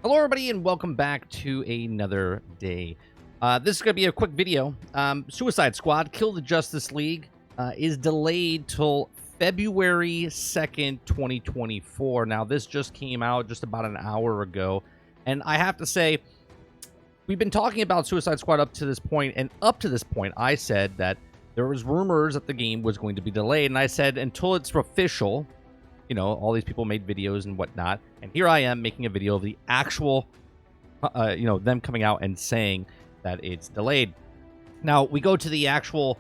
Hello, everybody, and welcome back to another day. This is going to be a quick video. Suicide Squad, Kill the Justice League is delayed till February 2nd, 2024. Now, this just came out just about an hour ago, and I have to say, we've been talking about Suicide Squad up to this point, and up to this point, I said that there was rumors that the game was going to be delayed, and I said until it's official, you know, all these people made videos and whatnot, and here I am making a video of the actual, them coming out and saying that it's delayed. Now, we go to the actual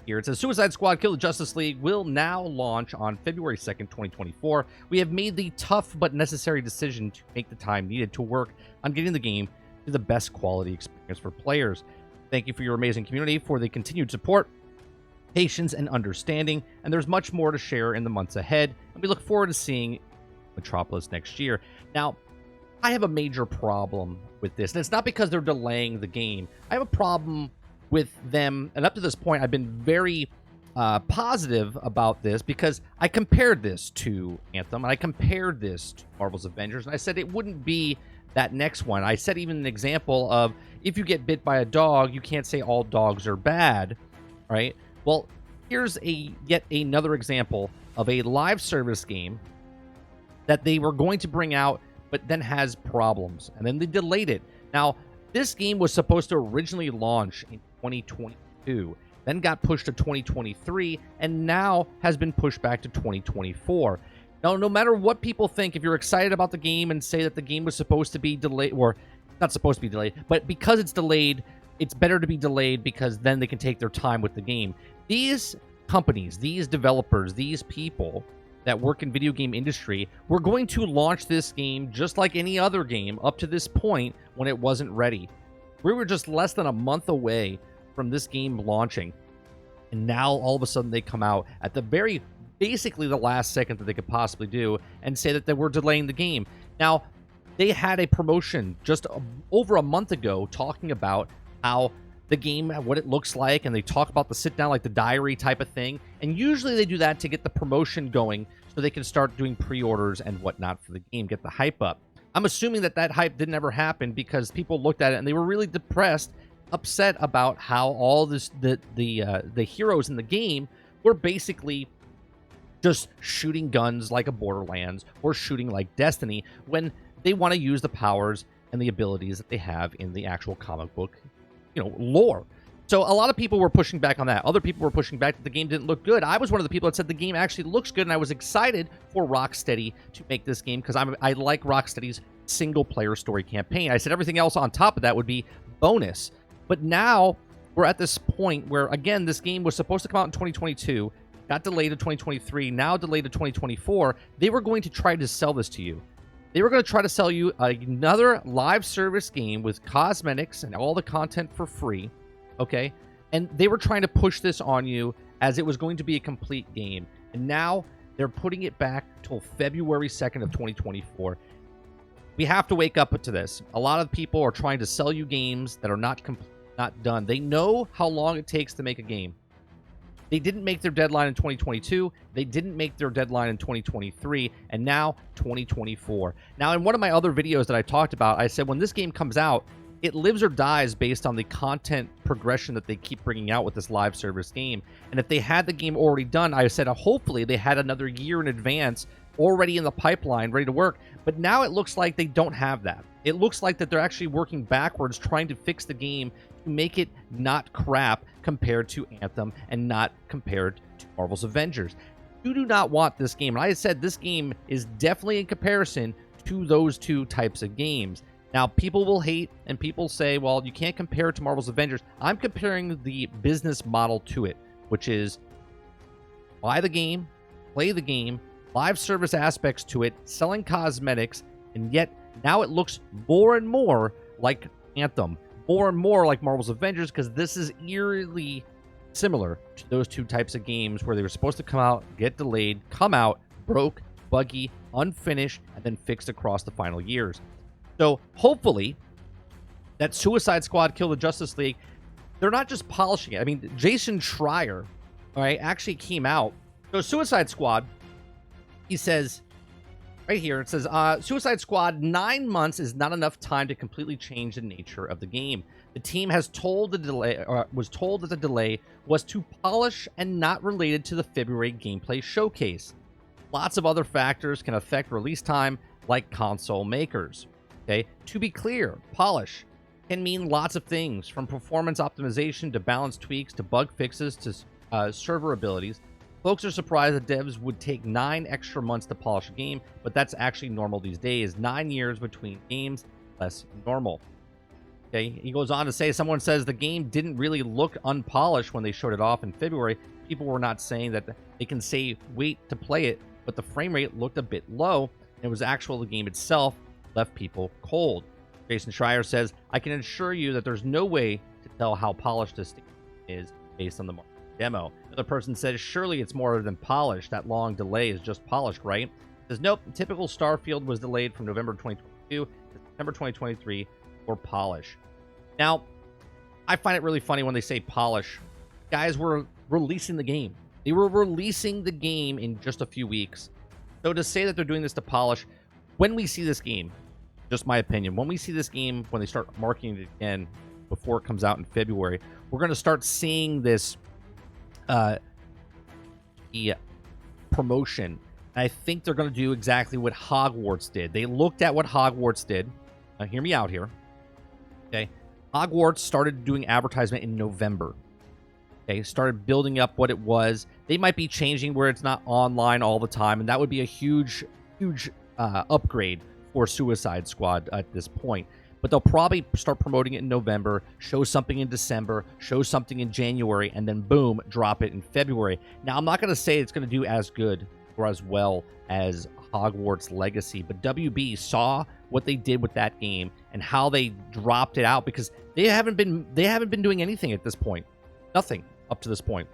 here. It says, Suicide Squad Kill the Justice League will now launch on February 2nd, 2024. We have made the tough but necessary decision to make the time needed to work on getting the game to the best quality experience for players. Thank you for your amazing community, for the continued support, patience, and understanding, and there's much more to share in the months ahead, and we look forward to seeing Metropolis next year. Now, I have a major problem with this, and it's not because they're delaying the game. I have a problem with them, and up to this point, I've been very positive about this because I compared this to Anthem, and I compared this to Marvel's Avengers, and I said it wouldn't be that next one. I said even an example of, if you get bit by a dog, you can't say all dogs are bad, right? Well, here's yet another example of a live service game that they were going to bring out, but then has problems, and then they delayed it. Now, this game was supposed to originally launch in 2022, then got pushed to 2023, and now has been pushed back to 2024. Now, no matter what people think, if you're excited about the game and say that the game was supposed to be delayed, or not supposed to be delayed, but because it's delayed, it's better to be delayed because then they can take their time with the game. These companies, these developers, these people that work in video game industry were going to launch this game just like any other game up to this point when it wasn't ready. We were just less than a month away from this game launching, and now all of a sudden they come out at the very basically the last second that they could possibly do and say that they were delaying the game. Now, they had a promotion just over a month ago talking about how the game, what it looks like, and they talk about the sit down, like the diary type of thing, and usually they do that to get the promotion going so they can start doing pre-orders and whatnot for the game, get the hype up. I'm assuming that that hype didn't ever happen because people looked at it and they were really depressed, upset about how all this the heroes in the game were basically just shooting guns like a Borderlands or shooting like Destiny when they want to use the powers and the abilities that they have in the actual comic book, lore. So a lot of people were pushing back on that. Other people were pushing back that the game didn't look good. I was one of the people that said the game actually looks good, and I was excited for Rocksteady to make this game because I like Rocksteady's single-player story campaign. I said everything else on top of that would be bonus. But now we're at this point where, again, this game was supposed to come out in 2022, got delayed to 2023, now delayed to 2024. They were going to try to sell this to you. They were going to try to sell you another live service game with cosmetics and all the content for free, okay? And they were trying to push this on you as it was going to be a complete game. And now they're putting it back till February 2nd of 2024. We have to wake up to this. A lot of people are trying to sell you games that are not done. They know how long it takes to make a game. They didn't make their deadline in 2022. They didn't make their deadline in 2023. And now 2024. Now, in one of my other videos that I talked about, I said when this game comes out, it lives or dies based on the content progression that they keep bringing out with this live service game. And if they had the game already done, I said hopefully they had another year in advance already in the pipeline, ready to work. But now it looks like they don't have that. It looks like that they're actually working backwards, trying to fix the game to make it not crap compared to Anthem and not compared to Marvel's Avengers. You do not want this game. And I said this game is definitely in comparison to those two types of games. Now, people will hate and people say, well, you can't compare it to Marvel's Avengers. I'm comparing the business model to it, which is buy the game, play the game, live service aspects to it, selling cosmetics, and yet now it looks more and more like Anthem, more and more like Marvel's Avengers, because this is eerily similar to those two types of games where they were supposed to come out, get delayed, come out, broke, buggy, unfinished, and then fixed across the final years. So hopefully that Suicide Squad Kill the Justice League, they're not just polishing it. I mean, Jason Schreier, all right, actually came out. So Suicide Squad, he says, Right here, it says, Suicide Squad, 9 months is not enough time to completely change the nature of the game. The team has told was told that the delay was to polish and not related to the February gameplay showcase. Lots of other factors can affect release time, like console makers. Okay, to be clear, polish can mean lots of things, from performance optimization to balance tweaks to bug fixes to server abilities. Folks are surprised that devs would take 9 extra months to polish a game, but that's actually normal these days. 9 years between games, less normal. Okay, he goes on to say, someone says the game didn't really look unpolished when they showed it off in February. People were not saying that they can say wait to play it, but the frame rate looked a bit low, and it was the game itself left people cold. Jason Schreier says, I can assure you that there's no way to tell how polished this game is based on the demo. Another person says, surely it's more than polished. That long delay is just polished, right? Says, nope, typical Starfield was delayed from November 2022 to September 2023 for polish. Now, I find it really funny when they say polish. Guys were releasing the game. They were releasing the game in just a few weeks. So to say that they're doing this to polish, when we see this game, just my opinion, when we see this game, when they start marketing it again before it comes out in February, we're going to start seeing this promotion. I think they're going to do exactly what Hogwarts did. They looked at what Hogwarts did. Now, hear me out here. Okay. Hogwarts started doing advertisement in November. Okay. Started building up what it was. They might be changing where it's not online all the time, and that would be a huge upgrade for Suicide Squad at this point. But they'll probably start promoting it in November, show something in December, show something in January, and then boom, drop it in February. Now, I'm not going to say it's going to do as good or as well as Hogwarts Legacy, but WB saw what they did with that game and how they dropped it out, because they haven't been doing anything at this point. Nothing up to this point.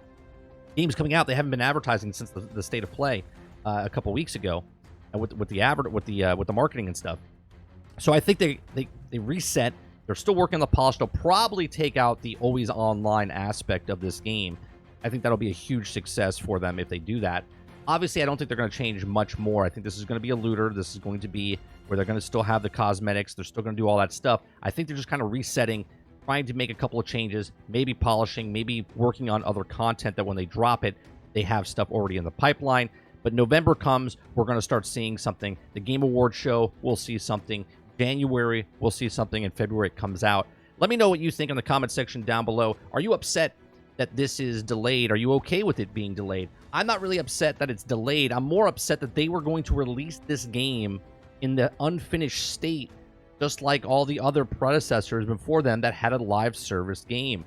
Games coming out, they haven't been advertising since the state of play a couple weeks ago, with the marketing and stuff. So I think they reset. They're still working on the polish. They'll probably take out the always online aspect of this game. I think that'll be a huge success for them if they do that. Obviously, I don't think they're going to change much more. I think this is going to be a looter. This is going to be where they're going to still have the cosmetics. They're still going to do all that stuff. I think they're just kind of resetting, trying to make a couple of changes, maybe polishing, maybe working on other content that when they drop it, they have stuff already in the pipeline. But November comes, we're going to start seeing something. The Game Awards show, we'll see something. January, we'll see something. In February, it comes out. Let me know what you think in the comment section down below. Are you upset that this is delayed? Are you okay with it being delayed? I'm not really upset that it's delayed. I'm more upset that they were going to release this game in the unfinished state, just like all the other predecessors before them that had a live service game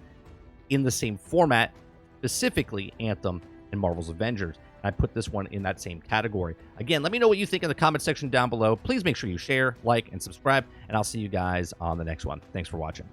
in the same format, specifically Anthem and Marvel's Avengers. I put this one in that same category. Again, let me know what you think in the comment section down below. Please make sure you share, like, and subscribe, and I'll see you guys on the next one. Thanks for watching.